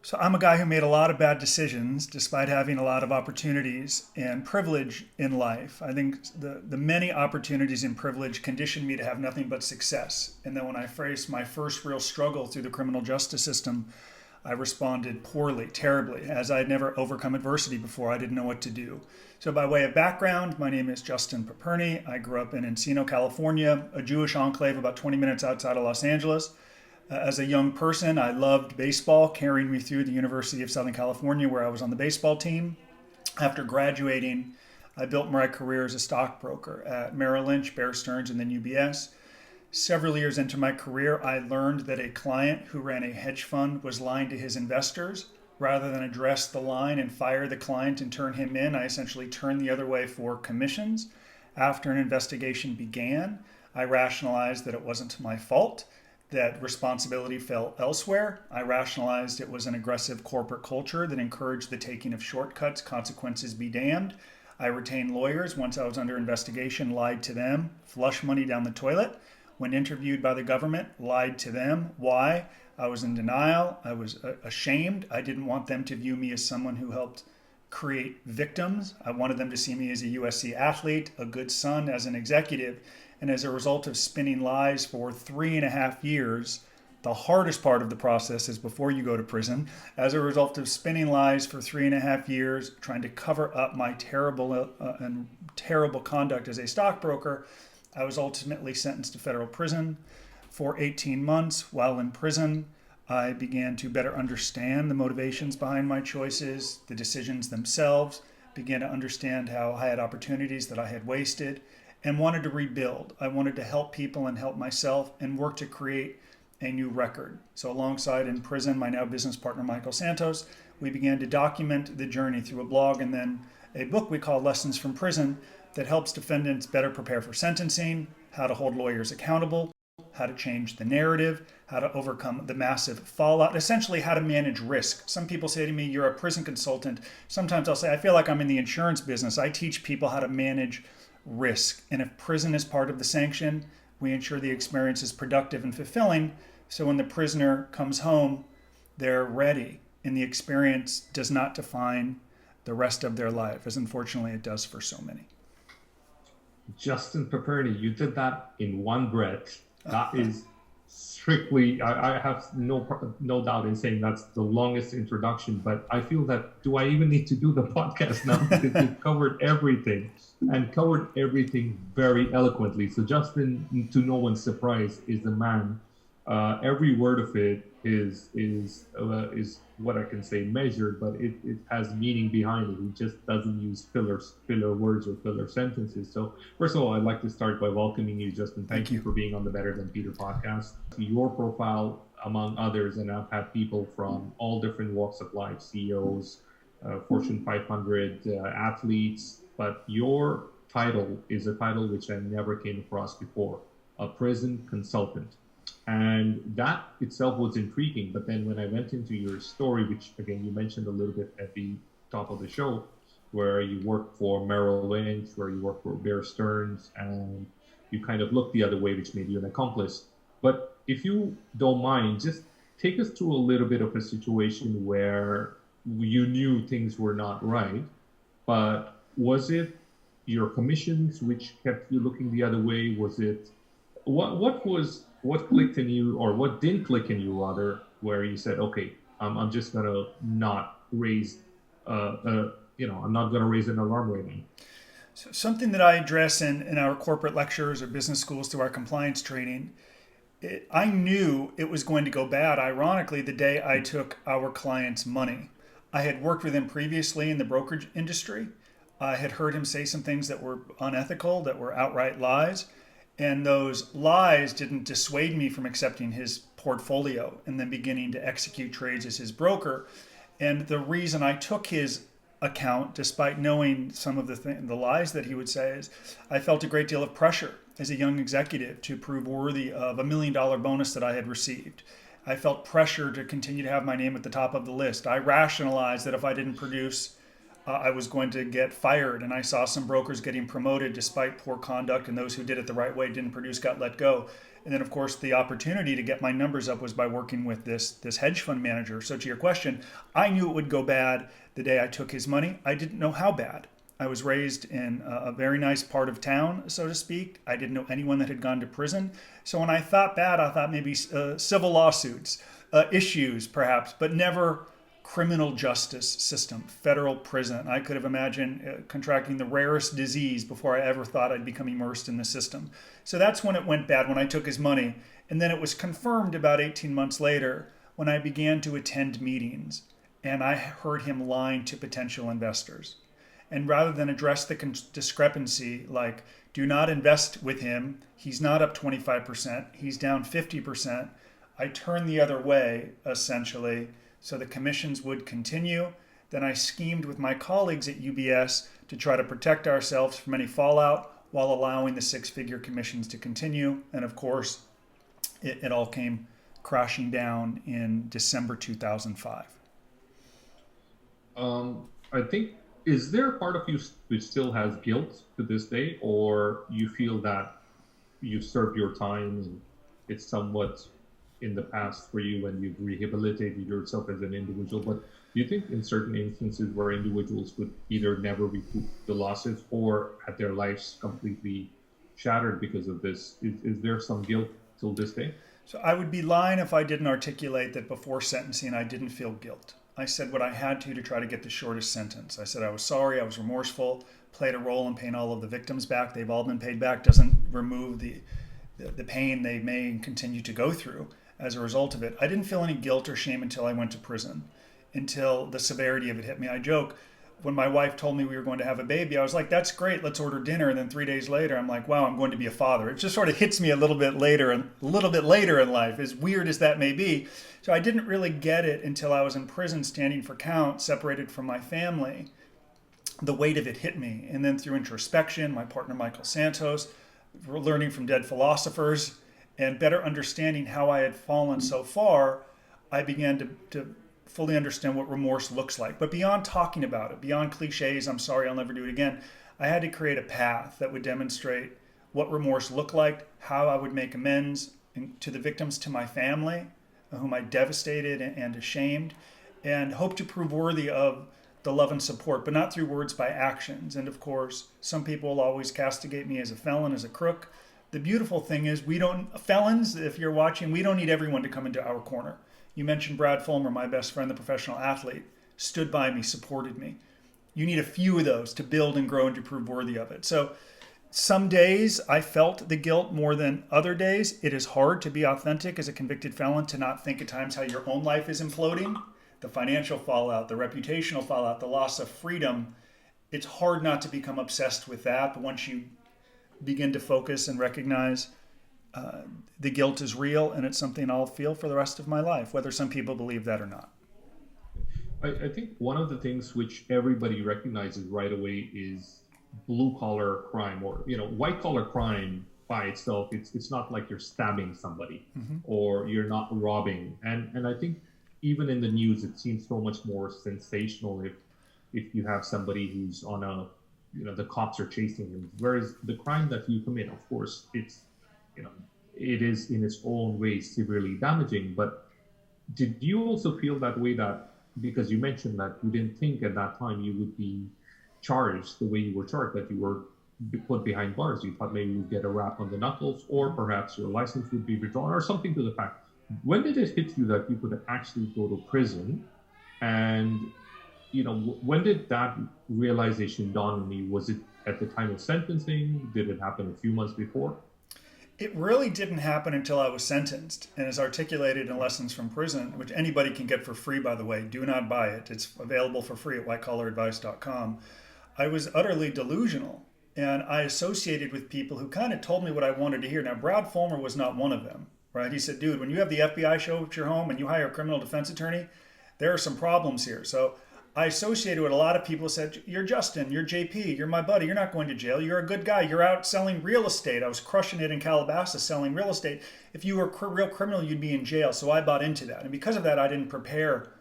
So I'm a guy who made a lot of bad decisions despite having a lot of opportunities and privilege in life. I think the many opportunities and privilege conditioned me to have nothing but success. And then when I faced my first real struggle through the criminal justice system, I responded poorly, terribly, as I had never overcome adversity before. I didn't know what to do. So by way of background, my name is Justin Paperny. I grew up in Encino, California, a Jewish enclave about 20 minutes outside of Los Angeles. As a young person, I loved baseball, carrying me through the University of Southern California, where I was on the baseball team. After graduating, I built my career as a stockbroker at Merrill Lynch, Bear Stearns, and then UBS. Several years into my career, I learned that a client who ran a hedge fund was lying to his investors. Rather than address the line and fire the client and turn him in, I essentially turned the other way for commissions. After an investigation began, I rationalized that it wasn't my fault, that responsibility fell elsewhere. I rationalized it was an aggressive corporate culture that encouraged the taking of shortcuts, consequences be damned. I retained lawyers once I was under investigation, lied to them, flushed money down the toilet. When interviewed by the government, lied to them. Why? I was in denial. I was ashamed. I didn't want them to view me as someone who helped create victims. I wanted them to see me as a USC athlete, a good son, as an executive. And as a result of spinning lies for 3.5 years, the hardest part of the process is before you go to prison. As a result of spinning lies for 3.5 years, trying to cover up my terrible conduct as a stockbroker, I was ultimately sentenced to federal prison for 18 months. While in prison, I began to better understand the motivations behind my choices, the decisions themselves, began to understand how I had opportunities that I had wasted, and wanted to rebuild. I wanted to help people and help myself and work to create a new record. So alongside in prison, my now business partner, Michael Santos, we began to document the journey through a blog and then a book we call Lessons from Prison that helps defendants better prepare for sentencing, how to hold lawyers accountable, how to change the narrative, how to overcome the massive fallout, essentially how to manage risk. Some people say to me, you're a prison consultant. Sometimes I'll say, I feel like I'm in the insurance business. I teach people how to manage risk. And if prison is part of the sanction, we ensure the experience is productive and fulfilling. So when the prisoner comes home, they're ready. And the experience does not define the rest of their life, as unfortunately it does for so many. Justin Paperny, you did that in one breath. That is strictly, I have no doubt in saying that's the longest introduction, but I feel that, do I even need to do the podcast now? Because you've covered everything and covered everything very eloquently. So Justin, to no one's surprise, is the man. Every word of it is what I can say measured, but it has meaning behind it. He just doesn't use filler words or filler sentences. So first of all, I'd like to start by welcoming you, Justin. Thank you for being on the Better Than Peter podcast. Your profile, among others, and I've had people from all different walks of life, CEOs, Fortune 500 athletes, but your title is a title which I never came across before, a prison consultant. And that itself was intriguing. But then when I went into your story, which again, you mentioned a little bit at the top of the show, where you worked for Merrill Lynch, where you worked for Bear Stearns, and you kind of looked the other way, which made you an accomplice. But if you don't mind, just take us through a little bit of a situation where you knew things were not right, but was it your commissions which kept you looking the other way? Was it, what clicked in you, or what didn't click in you rather, where you said, okay, I'm just gonna not raise, I'm not gonna raise an alarm right now? So something that I address in our corporate lectures or business schools through our compliance training, I knew it was going to go bad, ironically, the day I took our client's money. I had worked with him previously in the brokerage industry. I had heard him say some things that were unethical, that were outright lies. And those lies didn't dissuade me from accepting his portfolio and then beginning to execute trades as his broker. And the reason I took his account, despite knowing some of the lies that he would say, is I felt a great deal of pressure as a young executive to prove worthy of $1 million bonus that I had received. I felt pressure to continue to have my name at the top of the list. I rationalized that if I didn't produce I was going to get fired, and I saw some brokers getting promoted despite poor conduct, and those who did it the right way didn't produce got let go. And then, of course, the opportunity to get my numbers up was by working with this hedge fund manager. So, to your question, I knew it would go bad the day I took his money. I didn't know how bad. I was raised in a very nice part of town, so to speak. I didn't know anyone that had gone to prison. So when I thought bad, I thought maybe civil lawsuits, issues perhaps, but never criminal justice system, federal prison. I could have imagined contracting the rarest disease before I ever thought I'd become immersed in the system. So that's when it went bad, when I took his money. And then it was confirmed about 18 months later when I began to attend meetings and I heard him lying to potential investors. And rather than address the discrepancy, like, do not invest with him, he's not up 25%, he's down 50%, I turned the other way, essentially, so the commissions would continue. Then I schemed with my colleagues at UBS to try to protect ourselves from any fallout while allowing the six-figure commissions to continue. And of course, it all came crashing down in December 2005. I think, is there a part of you which still has guilt to this day, or you feel that you've served your time and it's somewhat in the past for you and you've rehabilitated yourself as an individual? But do you think in certain instances where individuals would either never recoup the losses or had their lives completely shattered because of this, is there some guilt till this day? So I would be lying if I didn't articulate that before sentencing I didn't feel guilt. I said what I had to try to get the shortest sentence. I said I was sorry, I was remorseful, played a role in paying all of the victims back. They've all been paid back. Doesn't remove the pain they may continue to go through as a result of it. I didn't feel any guilt or shame until I went to prison, until the severity of it hit me. I joke, when my wife told me we were going to have a baby, I was like, that's great, let's order dinner. And then 3 days later, I'm like, wow, I'm going to be a father. It just sort of hits me a little bit later in life, as weird as that may be. So I didn't really get it until I was in prison, standing for count, separated from my family. The weight of it hit me. And then through introspection, my partner, Michael Santos, learning from dead philosophers, and better understanding how I had fallen so far, I began to fully understand what remorse looks like. But beyond talking about it, beyond cliches, I'm sorry, I'll never do it again, I had to create a path that would demonstrate what remorse looked like, how I would make amends to the victims, to my family, whom I devastated and ashamed, and hope to prove worthy of the love and support, but not through words, by actions. And of course, some people will always castigate me as a felon, as a crook. The beautiful thing is, felons, if you're watching, we don't need everyone to come into our corner. You mentioned Brad Fulmer, my best friend, the professional athlete, stood by me, supported me. You need a few of those to build and grow and to prove worthy of it. So some days I felt the guilt more than other days. It is hard to be authentic as a convicted felon, to not think at times how your own life is imploding. The financial fallout, the reputational fallout, the loss of freedom. It's hard not to become obsessed with that. But once you begin to focus and recognize the guilt is real, and it's something I'll feel for the rest of my life, whether some people believe that or not. I think one of the things which everybody recognizes right away is blue collar crime, or white collar crime by itself. It's not like you're stabbing somebody or you're not robbing, and I think even in the news it seems so much more sensational if you have somebody who's on a the cops are chasing him, whereas the crime that you commit, of course, it is in its own way severely damaging. But did you also feel that way, that because you mentioned that you didn't think at that time you would be charged the way you were charged, that you were put behind bars? You thought maybe you'd get a rap on the knuckles, or perhaps your license would be withdrawn, or something to the fact. When did it hit you that you could actually go to prison? And when did that realization dawn on you? Was it at the time of sentencing? Did it happen a few months before? It really didn't happen until I was sentenced, and as articulated in Lessons from Prison, which anybody can get for free, by the way. Do not buy it. It's available for free at whitecollaradvice.com. I was utterly delusional, and I associated with people who kind of told me what I wanted to hear. Now, Brad Fulmer was not one of them, right? He said, dude, when you have the FBI show up at your home and you hire a criminal defense attorney, there are some problems here. So I associated with a lot of people who said, you're Justin, you're JP, you're my buddy, you're not going to jail, you're a good guy, you're out selling real estate. I was crushing it in Calabasas selling real estate. If you were a real criminal, you'd be in jail. So I bought into that. And because of that, I didn't prepare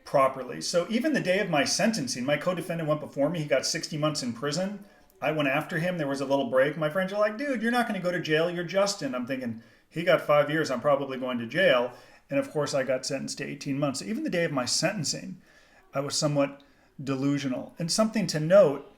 properly. So even the day of my sentencing, my co-defendant went before me. He got 60 months in prison. I went after him. There was a little break. My friends are like, dude, you're not going to go to jail. You're Justin. I'm thinking, He got 5 years. I'm probably going to jail. And of course, I got sentenced to 18 months. So even the day of my sentencing, I was somewhat delusional. And something to note,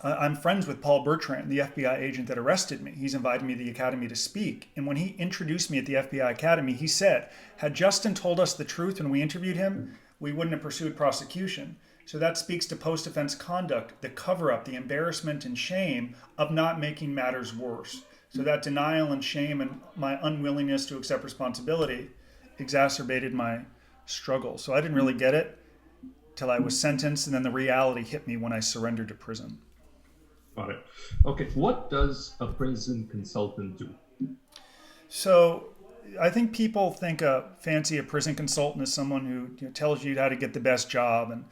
I'm friends with Paul Bertrand, the FBI agent that arrested me. He's invited me to the academy to speak. And when he introduced me at the FBI academy, he said, had Justin told us the truth when we interviewed him, we wouldn't have pursued prosecution. So that speaks to post-offense conduct, the cover-up, the embarrassment and shame of not making matters worse. So that denial and shame and my unwillingness to accept responsibility exacerbated my struggle. So I didn't really get it till I was sentenced, and then the reality hit me when I surrendered to prison. Got it. Okay, what does a prison consultant do? So I think people fancy a prison consultant as someone who tells you how to get the best job and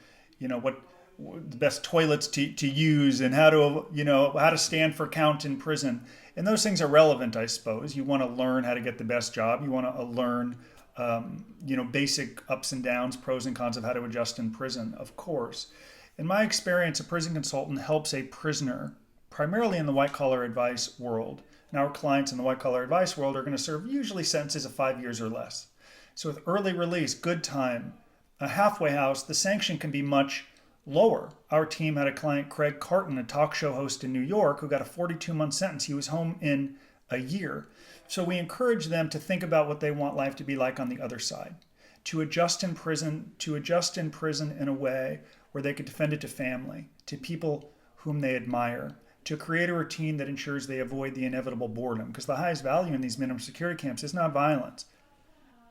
what the best toilets to use and how to stand for count in prison. And those things are relevant, I suppose. You want to learn how to get the best job. You want to learn basic ups and downs, pros and cons of how to adjust in prison, of course. In my experience, a prison consultant helps a prisoner, primarily in the white-collar advice world. And our clients in the white-collar advice world are going to serve usually sentences of 5 years or less. So with early release, good time, a halfway house, the sanction can be much lower. Our team had a client, Craig Carton, a talk show host in New York, who got a 42-month sentence. He was home in a year. So we encourage them to think about what they want life to be like on the other side, to adjust in prison in a way where they could defend it to family, to people whom they admire, to create a routine that ensures they avoid the inevitable boredom. Because the highest value in these minimum security camps is not violence,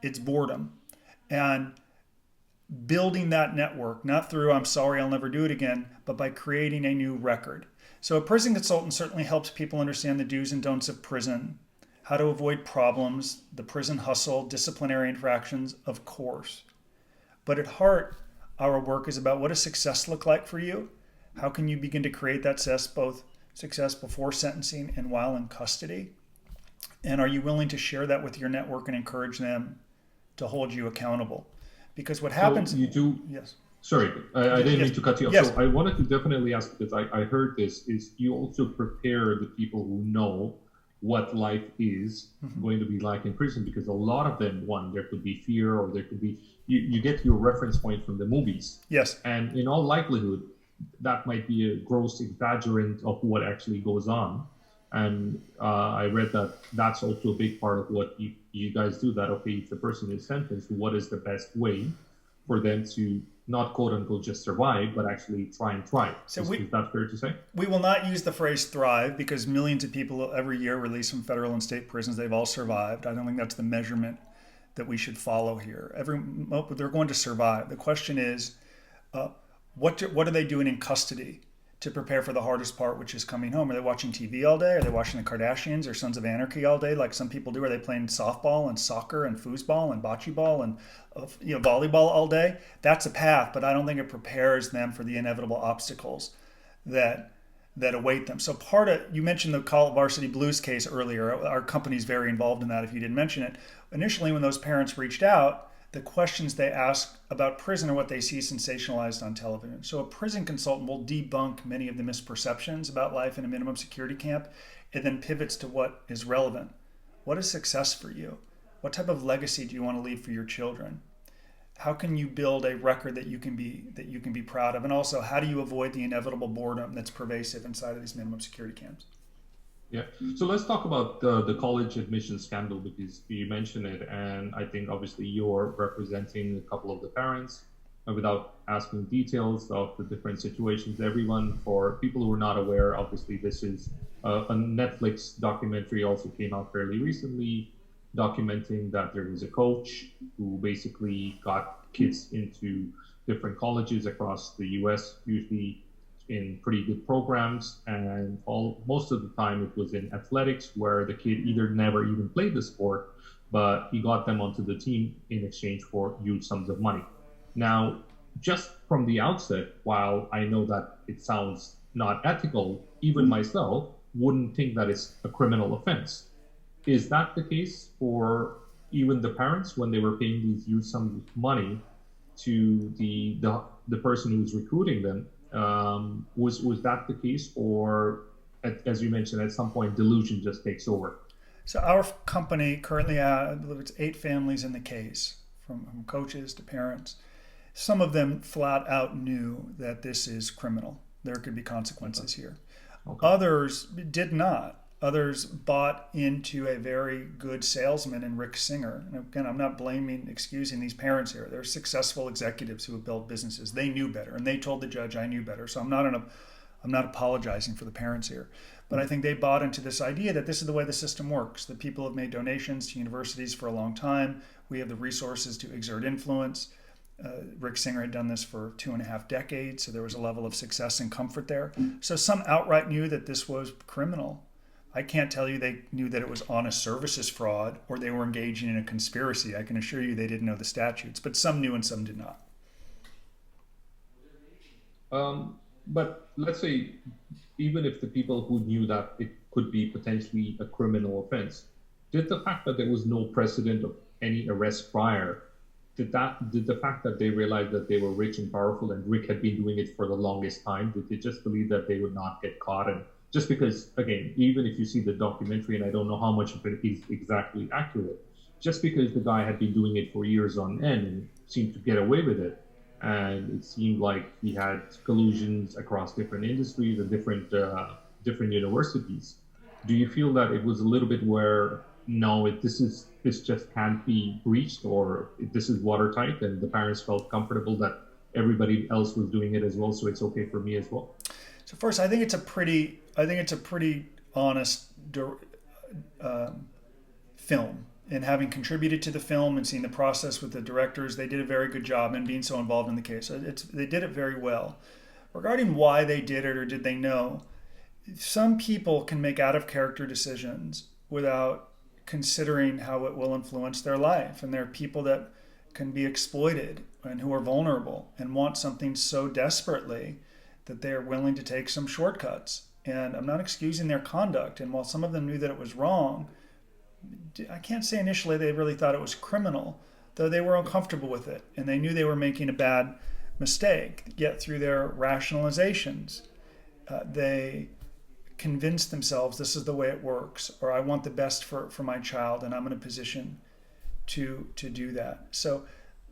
it's boredom. And building that network, not through I'm sorry, I'll never do it again, but by creating a new record. So a prison consultant certainly helps people understand the do's and don'ts of prison, how to avoid problems, the prison hustle, disciplinary infractions, of course. But at heart, our work is about what does success look like for you? How can you begin to create that success, both success before sentencing and while in custody? And are you willing to share that with your network and encourage them to hold you accountable? Because what happens... So you do... Yes. Sorry, I didn't mean to cut you off. Yes. So I wanted to definitely ask, because I heard this, is you also prepare the people who know what life is going to be like in prison, because a lot of them, there could be fear, or there could be... You get your reference point from the movies. Yes. And in all likelihood, that might be a gross exaggerant of what actually goes on. And I read that that's also a big part of what you guys do, that, okay, if the person is sentenced, what is the best way for them to not quote unquote just survive, but actually try and thrive? So is that fair to say? We will not use the phrase thrive, because millions of people every year released from federal and state prisons, they've all survived. I don't think that's the measurement that we should follow here. They're going to survive. The question is, what are they doing in custody to prepare for the hardest part, which is coming home? Are they watching TV all day? Are they watching the Kardashians or Sons of Anarchy all day, like some people do? Are they playing softball and soccer and foosball and bocce ball and volleyball all day? That's a path, but I don't think it prepares them for the inevitable obstacles that await them. So you mentioned the Varsity Blues case earlier. Our company's very involved in that, if you didn't mention it. Initially, when those parents reached out, the questions they ask about prison are what they see sensationalized on television. So a prison consultant will debunk many of the misperceptions about life in a minimum security camp, and then pivots to what is relevant. What is success for you? What type of legacy do you want to leave for your children? How can you build a record that you can be proud of? And also, how do you avoid the inevitable boredom that's pervasive inside of these minimum security camps? Yeah. So let's talk about the college admission scandal, because you mentioned it, and I think obviously you're representing a couple of the parents. Without asking details of the different situations, for people who are not aware, obviously this is a Netflix documentary also came out fairly recently, documenting that there was a coach who basically got kids into different colleges across the US, usually in pretty good programs, and most of the time it was in athletics, where the kid either never even played the sport, but he got them onto the team in exchange for huge sums of money. Now, just from the outset, while I know that it sounds not ethical, even myself wouldn't think that it's a criminal offense. Is that the case for even the parents when they were paying these huge sums of money to the person who was recruiting them? Was that the case, or as you mentioned, at some point delusion just takes over? So our company currently, I believe it's 8 families in the case, from coaches to parents. Some of them flat out knew that this is criminal. There could be consequences here. Okay. Others did not. Others bought into a very good salesman in Rick Singer. And again, I'm not excusing these parents here. They're successful executives who have built businesses. They knew better, and they told the judge, "I knew better." So I'm not apologizing for the parents here, but I think they bought into this idea that this is the way the system works. That people have made donations to universities for a long time. We have the resources to exert influence. Rick Singer had done this for 2.5 decades, so there was a level of success and comfort there. So some outright knew that this was criminal. I can't tell you they knew that it was honest services fraud or they were engaging in a conspiracy. I can assure you they didn't know the statutes, but some knew and some did not. But let's say, even if the people who knew that it could be potentially a criminal offense, did the fact that there was no precedent of any arrest prior, did the fact that they realized that they were rich and powerful and Rick had been doing it for the longest time, did they just believe that they would not get caught? And just because, again, even if you see the documentary, and I don't know how much of it is exactly accurate, just because the guy had been doing it for years on end and seemed to get away with it, and it seemed like he had collusions across different industries and different universities. Do you feel that it was a little bit where no, this just can't be breached, or this is watertight, and the parents felt comfortable that everybody else was doing it as well, so it's okay for me as well? So first, I think it's a pretty honest film. And having contributed to the film and seeing the process with the directors, they did a very good job in being so involved in the case. They did it very well. Regarding why they did it or did they know, some people can make out of character decisions without considering how it will influence their life. And there are people that can be exploited and who are vulnerable and want something so desperately that they are willing to take some shortcuts. And I'm not excusing their conduct. And while some of them knew that it was wrong, I can't say initially they really thought it was criminal, though they were uncomfortable with it. And they knew they were making a bad mistake. Yet through their rationalizations, they convinced themselves this is the way it works, or I want the best for my child, and I'm in a position to do that. So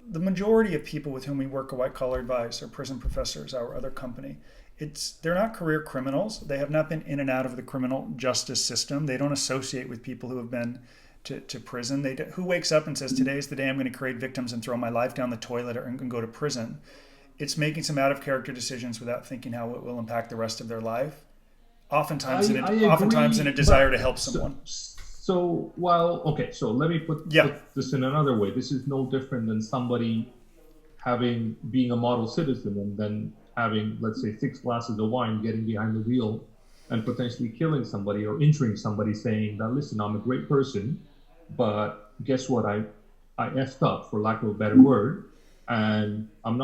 the majority of people with whom we work at White Collar Advice or prison professors, our other company, they're not career criminals. They have not been in and out of the criminal justice system. They don't associate with people who have been to prison. Who wakes up and says, today's the day I'm going to create victims and throw my life down the toilet and go to prison? It's making some out of character decisions without thinking how it will impact the rest of their life. Oftentimes in a desire to help someone. So let me put this in another way. This is no different than somebody being a model citizen and then having, let's say, 6 glasses of wine, getting behind the wheel and potentially killing somebody or injuring somebody, saying that, listen, I'm a great person, but guess what? I effed up, for lack of a better word. And I'm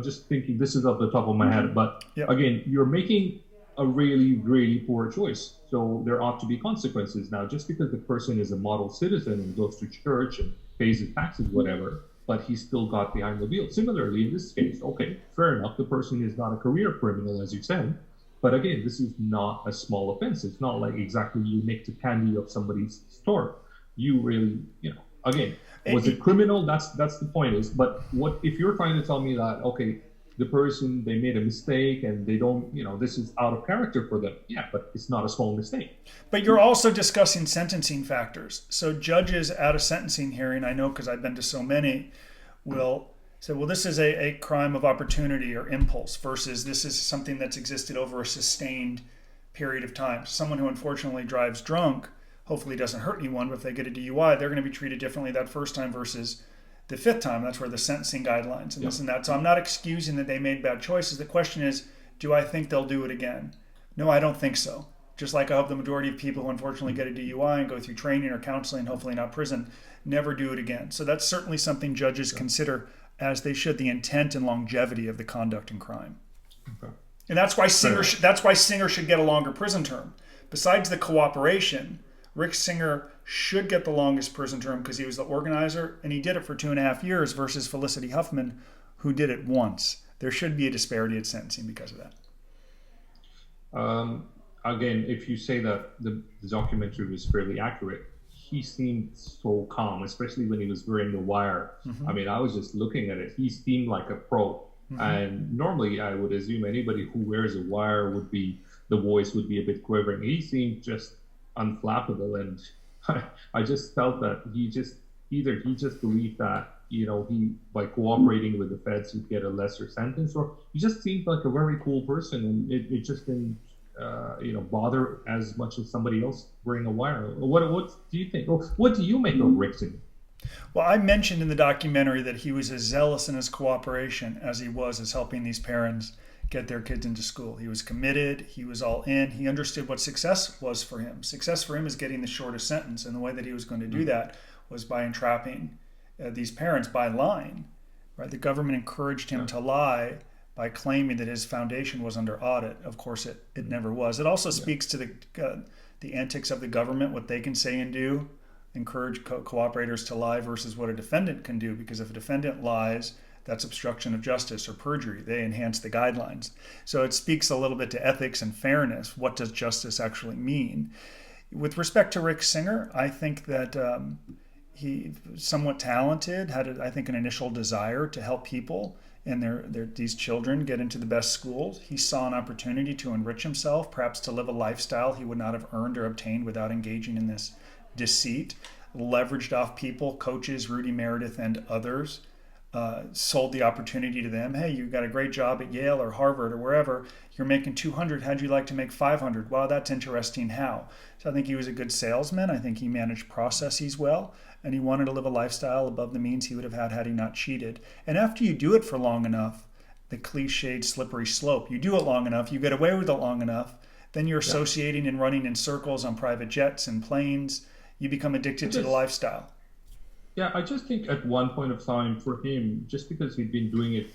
just thinking, this is off the top of my head, but again, you're making a really, really poor choice. So there ought to be consequences. Now, just because the person is a model citizen and goes to church and pays his taxes, whatever, but he still got behind the wheel. Similarly, in this case, okay, fair enough. The person is not a career criminal, as you said. But again, this is not a small offense. It's not like exactly you nicked a candy of somebody's store. You really, again, was it criminal? That's the point is. But what if you're trying to tell me that, okay, the person, they made a mistake and they don't, this is out of character for them. Yeah, but it's not a small mistake. But you're also discussing sentencing factors. So judges at a sentencing hearing, I know because I've been to so many, will say, well, this is a crime of opportunity or impulse versus this is something that's existed over a sustained period of time. Someone who unfortunately drives drunk hopefully doesn't hurt anyone, but if they get a DUI, they're going to be treated differently that first time versus the 5th time. That's where the sentencing guidelines and this and that. So I'm not excusing that they made bad choices. The question is, do I think they'll do it again? No, I don't think so. Just like I hope the majority of people who unfortunately get a DUI and go through training or counseling, hopefully not prison, never do it again. So that's certainly something judges consider, as they should, the intent and longevity of the conduct and crime. Okay. And that's why Singer should get a longer prison term. Besides the cooperation, Rick Singer should get the longest prison term because he was the organizer and he did it for 2.5 years versus Felicity Huffman, who did it once. There should be a disparity at sentencing because of that. Again, if you say that the documentary was fairly accurate, he seemed so calm, especially when he was wearing the wire. I mean, I was just looking at it. He seemed like a pro. And normally, I would assume anybody who wears a wire would be the voice would be a bit quivering. He seemed just unflappable, and I just felt that he just believed that he by cooperating with the feds he'd get a lesser sentence, or he just seemed like a very cool person, and it just didn't bother as much as somebody else wearing a wire. What do you think? What do you make of Rickson? Well, I mentioned in the documentary that he was as zealous in his cooperation as he was as helping these parents get their kids into school. He was committed. He was all in. He understood what success was for him. Success for him is getting the shortest sentence. And the way that he was going to do that was by entrapping these parents by lying. Right? The government encouraged him to lie by claiming that his foundation was under audit. Of course, it never was. It also speaks to the antics of the government, what they can say and do, encourage cooperators to lie versus what a defendant can do. Because if a defendant lies, that's obstruction of justice or perjury. They enhance the guidelines. So it speaks a little bit to ethics and fairness. What does justice actually mean? With respect to Rick Singer, I think that he somewhat talented, had, I think, an initial desire to help people and these children get into the best schools. He saw an opportunity to enrich himself, perhaps to live a lifestyle he would not have earned or obtained without engaging in this deceit, leveraged off people, coaches, Rudy Meredith and others, sold the opportunity to them. Hey, you got a great job at Yale or Harvard or wherever. You're making 200. How'd you like to make 500? Wow, that's interesting. How? So I think he was a good salesman. I think he managed processes well, and he wanted to live a lifestyle above the means he would have had he not cheated. And after you do it for long enough, the cliched slippery slope, you do it long enough, you get away with it long enough, then you're associating and running in circles on private jets and planes. You become addicted to the lifestyle. Yeah, I just think at one point of time for him, just because he'd been doing it,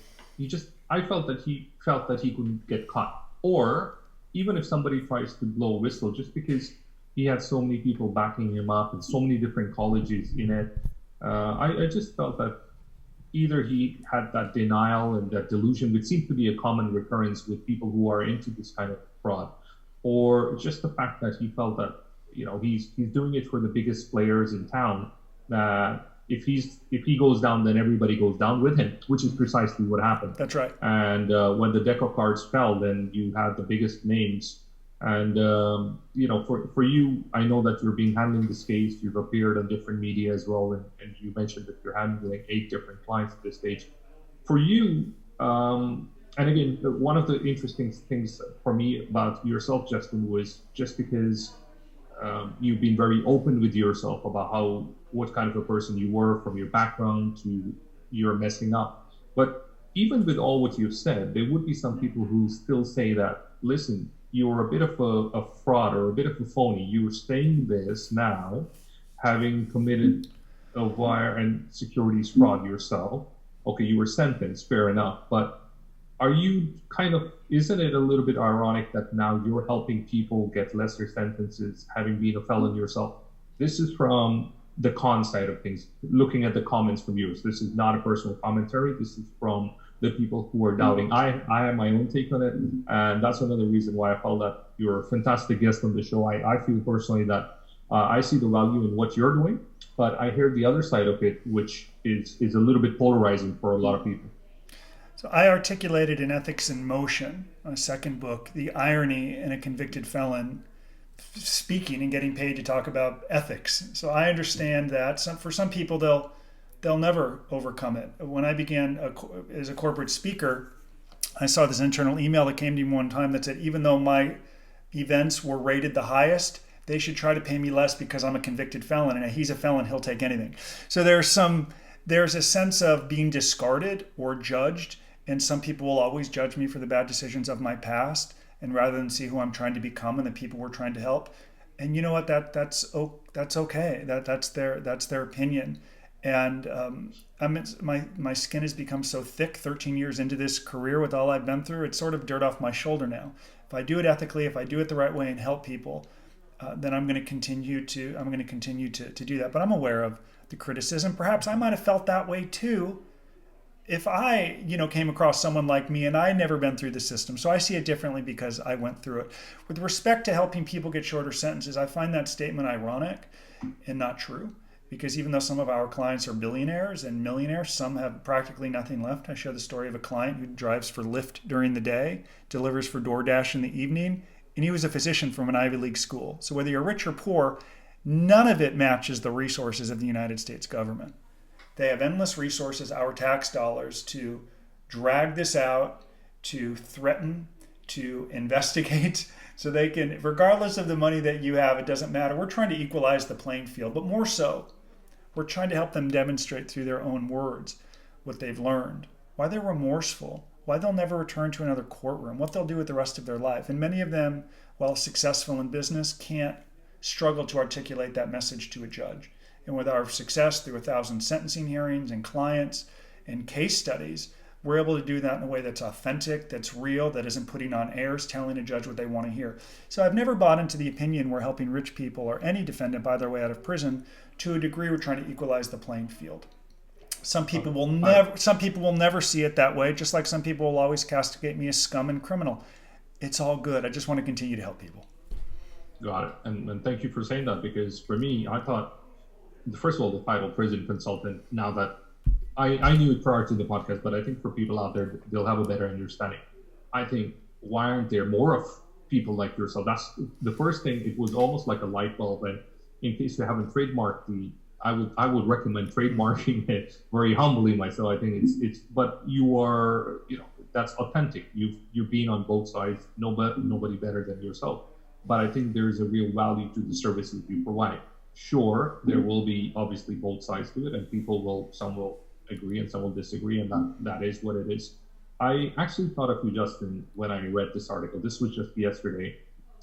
I felt that he couldn't get caught. Or even if somebody tries to blow a whistle, just because he had so many people backing him up and so many different colleges in it, I just felt that either he had that denial and that delusion, which seems to be a common recurrence with people who are into this kind of fraud, or just the fact that he felt that he's doing it for the biggest players in town, that if he goes down, then everybody goes down with him, which is precisely what happened. That's right. And when the deck of cards fell, then you had the biggest names. And for you, I know that you've been handling this case. You've appeared on different media as well, and you mentioned that you're handling 8 different clients at this stage. For you, and again, one of the interesting things for me about yourself, Justin, was just because you've been very open with yourself about what kind of a person you were, from your background to your messing up. But even with all what you've said, there would be some people who still say that, listen, you're a bit of a fraud or a bit of a phony. You're saying this now, having committed a wire and securities fraud yourself. Okay, you were sentenced, fair enough. But are you isn't it a little bit ironic that now you're helping people get lesser sentences, having been a felon yourself? This is from the con side of things, looking at the comments from viewers. This is not a personal commentary. This is from the people who are doubting. I have my own take on it, and that's another reason why I felt that you're a fantastic guest on the show. I feel personally that I see the value in what you're doing, but I hear the other side of it, which is a little bit polarizing for a lot of people. So I articulated in Ethics in Motion, my second book, the irony in a convicted felon speaking and getting paid to talk about ethics. So I understand that for some people, they'll never overcome it. When I began as a corporate speaker, I saw this internal email that came to me one time that said, even though my events were rated the highest, they should try to pay me less because I'm a convicted felon, and he's a felon, he'll take anything. So there's a sense of being discarded or judged, and some people will always judge me for the bad decisions of my past, and rather than see who I'm trying to become and the people we're trying to help. And you know what? That's okay. That's their opinion. And my skin has become so thick 13 years into this career with all I've been through. It's sort of dirt off my shoulder now. If I do it ethically, if I do it the right way and help people, then I'm going to continue to do that. But I'm aware of the criticism. Perhaps I might have felt that way too if I, came across someone like me and I had never been through the system, so I see it differently because I went through it. With respect to helping people get shorter sentences, I find that statement ironic and not true. Because even though some of our clients are billionaires and millionaires, some have practically nothing left. I share the story of a client who drives for Lyft during the day, delivers for DoorDash in the evening, and he was a physician from an Ivy League school. So whether you're rich or poor, none of it matches the resources of the United States government. They have endless resources, our tax dollars, to drag this out, to threaten, to investigate. So they can, regardless of the money that you have, it doesn't matter. We're trying to equalize the playing field, but more so, we're trying to help them demonstrate through their own words what they've learned, why they're remorseful, why they'll never return to another courtroom, what they'll do with the rest of their life. And many of them, while successful in business, can't struggle to articulate that message to a judge. And with our success through 1,000 sentencing hearings and clients and case studies, we're able to do that in a way that's authentic, that's real, that isn't putting on airs, telling a judge what they want to hear. So I've never bought into the opinion we're helping rich people or any defendant buy their way out of prison. To a degree, we're trying to equalize the playing field. Some people will never see it that way, just like some people will always castigate me as scum and criminal. It's all good. I just want to continue to help people. Got it. And thank you for saying that, because for me, I thought, first of all, the title prison consultant, now that I knew it prior to the podcast, but I think for people out there, they'll have a better understanding. I think, why aren't there more of people like yourself? That's the first thing. It was almost like a light bulb. And in case you haven't trademarked I would recommend trademarking it very humbly myself. I think it's but you are, that's authentic. You've been on both sides, nobody better than yourself. But I think there's a real value to the services you provide. Sure, there will be obviously both sides to it, and some will agree and some will disagree, and that is what it is. I actually thought of you, Justin, when I read this article. This was just yesterday,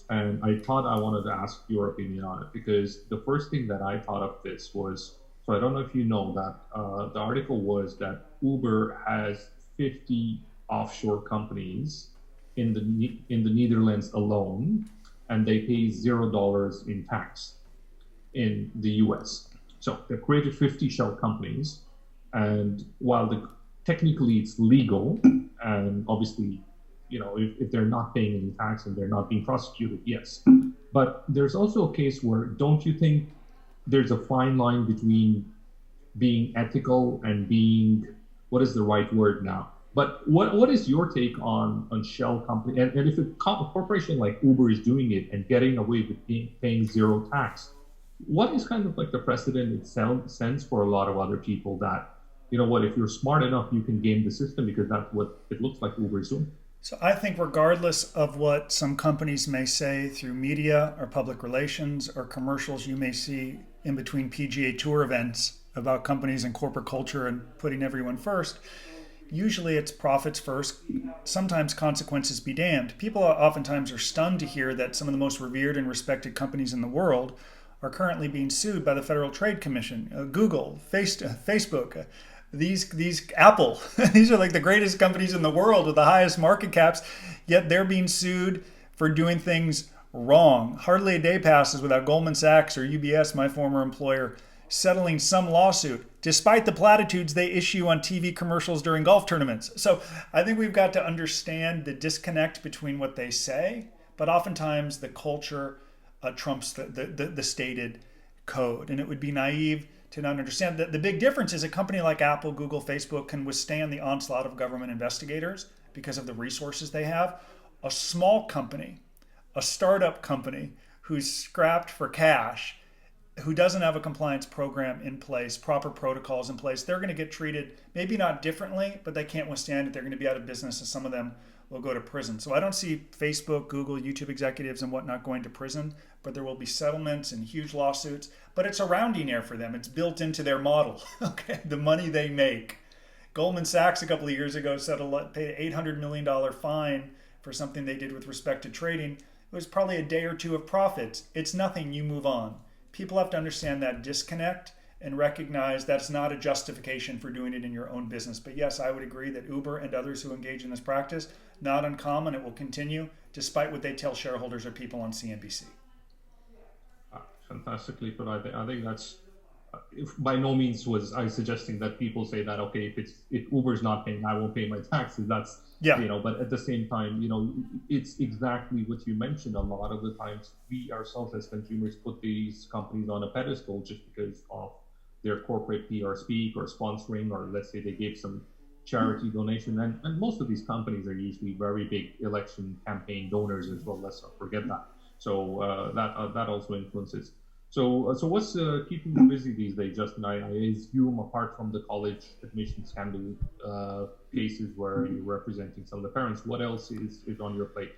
and I thought I wanted to ask your opinion on it, because the first thing that I thought of this was, so I don't know if you know that the article was that Uber has 50 offshore companies in the Netherlands alone, and they pay $0 in tax in the US. So they've created 50 shell companies, and while technically it's legal, and obviously, if they're not paying any tax and they're not being prosecuted, yes. But there's also a case where, don't you think there's a fine line between being ethical and being, what is the right word now? But what is your take on shell company? And if a corporation like Uber is doing it and getting away with paying zero tax, what is kind of like the precedent it sends for a lot of other people that, if you're smart enough, you can game the system, because that's what it looks like Uber is doing. So I think regardless of what some companies may say through media or public relations or commercials you may see in between PGA Tour events about companies and corporate culture and putting everyone first, usually it's profits first, sometimes consequences be damned. People oftentimes are stunned to hear that some of the most revered and respected companies in the world are currently being sued by the Federal Trade Commission, Google, Facebook, these Apple. These are like the greatest companies in the world with the highest market caps, yet they're being sued for doing things wrong. Hardly a day passes without Goldman Sachs or UBS, my former employer, settling some lawsuit, despite the platitudes they issue on TV commercials during golf tournaments. So I think we've got to understand the disconnect between what they say, but oftentimes the culture trumps the stated code. And it would be naive to not understand that the big difference is a company like Apple, Google, Facebook can withstand the onslaught of government investigators because of the resources they have. A small company, a startup company who's scrapped for cash, who doesn't have a compliance program in place, proper protocols in place, they're going to get treated maybe not differently, but they can't withstand it. They're going to be out of business, and some of them will go to prison. So I don't see Facebook, Google, YouTube executives and whatnot going to prison, but there will be settlements and huge lawsuits. But it's a rounding error for them. It's built into their model, okay, the money they make. Goldman Sachs a couple of years ago paid an $800 million fine for something they did with respect to trading. It was probably a day or two of profits. It's nothing, you move on. People have to understand that disconnect and recognize that's not a justification for doing it in your own business. But yes, I would agree that Uber and others who engage in this practice, not uncommon, it will continue, despite what they tell shareholders or people on CNBC. Fantastically put. I think that's if by no means was I suggesting that people say that, okay, if Uber's not paying, I won't pay my taxes. That's, Yeah. but at the same time, it's exactly what you mentioned. A lot of the times we ourselves as consumers put these companies on a pedestal just because of their corporate PR speak or sponsoring, or let's say they gave some charity donation. And most of these companies are usually very big election campaign donors as well. Let's not forget that. So that also influences. So what's keeping you busy these days, Justin? I assume apart from the college admission scandal cases where you're representing some of the parents, what else is on your plate?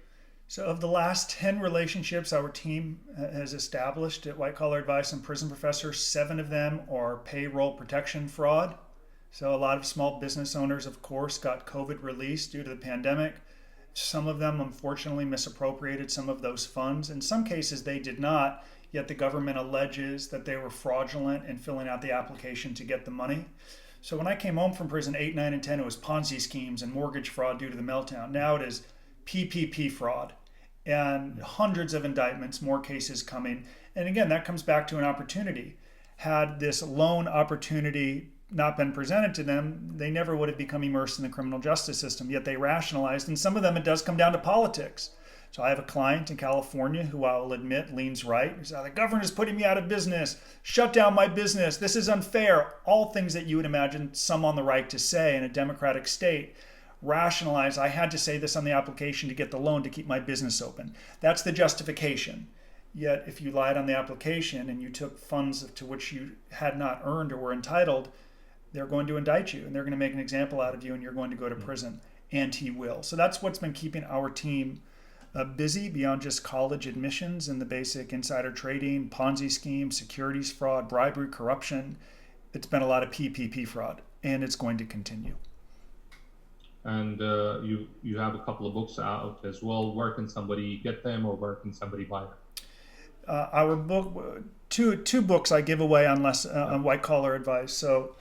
So, of the last 10 relationships our team has established at White Collar Advice and Prison Professor, 7 of them are payroll protection fraud. So, a lot of small business owners, of course, got COVID release due to the pandemic. Some of them, unfortunately, misappropriated some of those funds. In some cases, they did not, yet the government alleges that they were fraudulent in filling out the application to get the money. So, when I came home from prison 8, 9, and 10, it was Ponzi schemes and mortgage fraud due to the meltdown. Now it is PPP fraud and hundreds of indictments, more cases coming. And again, that comes back to an opportunity. Had this loan opportunity not been presented to them, they never would have become immersed in the criminal justice system, yet they rationalized. And some of them, it does come down to politics. So I have a client in California who I will admit leans right. He says, the government is putting me out of business, shut down my business, this is unfair. All things that you would imagine some on the right to say in a democratic state. Rationalize, I had to say this on the application to get the loan to keep my business open. That's the justification. Yet if you lied on the application and you took funds to which you had not earned or were entitled, they're going to indict you and they're going to make an example out of you and you're going to go to prison. And he will. So that's what's been keeping our team busy beyond just college admissions and the basic insider trading, Ponzi scheme, securities fraud, bribery, corruption. It's been a lot of PPP fraud, and it's going to continue. And you have a couple of books out as well. Where can somebody get them, or where can somebody buy them? Our book, two books I give away on White Collar Advice. So,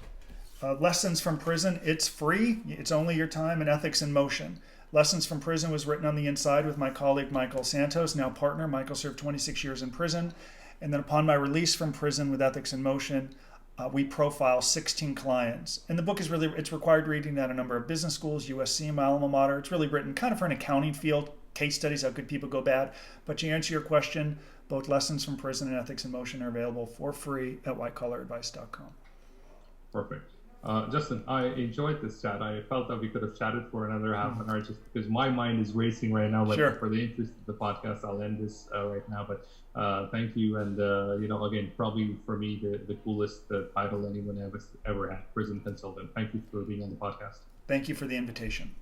Lessons from Prison, it's free. It's only your time, and Ethics in Motion. Lessons from Prison was written on the inside with my colleague Michael Santos, now partner. Michael served 26 years in prison, and then upon my release from prison with Ethics in Motion, we profile 16 clients. And the book is it's required reading at a number of business schools, USC, my alma mater. It's really written kind of for an accounting field, case studies, how good people go bad. But to answer your question, both Lessons from Prison and Ethics in Motion are available for free at whitecollaradvice.com. Perfect. Justin, I enjoyed this chat. I felt that we could have chatted for another half an hour just because my mind is racing right now. But Sure. For the interest of the podcast, I'll end this right now. But thank you. And, again, probably for me, the coolest title anyone ever had, Prison Consultant. Thank you for being on the podcast. Thank you for the invitation.